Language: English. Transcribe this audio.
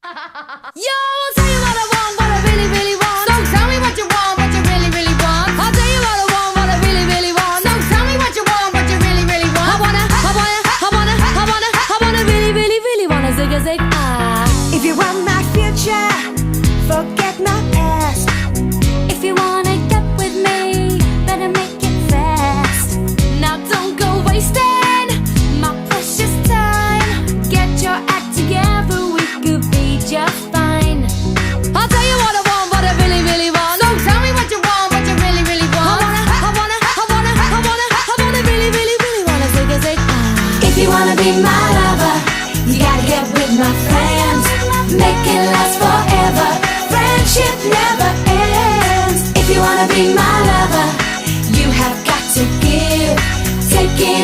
Yo, I'll tell you what I want, what I really, really want. So tell me what you want, what you really, really want. I'll tell you what I want, what I really, really want. So tell me what you want, what you really, really want. I wanna really, really, really wanna zig a zig ah. If you want my future, forget my past. If you wanna get with me, better make it fast. Now don't go wasting my precious time. Get your act together, we could be just fine. I'll tell you what I want, what I really, really want. So tell me what you want, what you really, really want. I wanna really, really, really wanna zig a zig ah. If you wanna be my lover, you gotta get with my friends. Make it last forever. Friendship never ends. If you wanna be my lover, you have got to give. Taking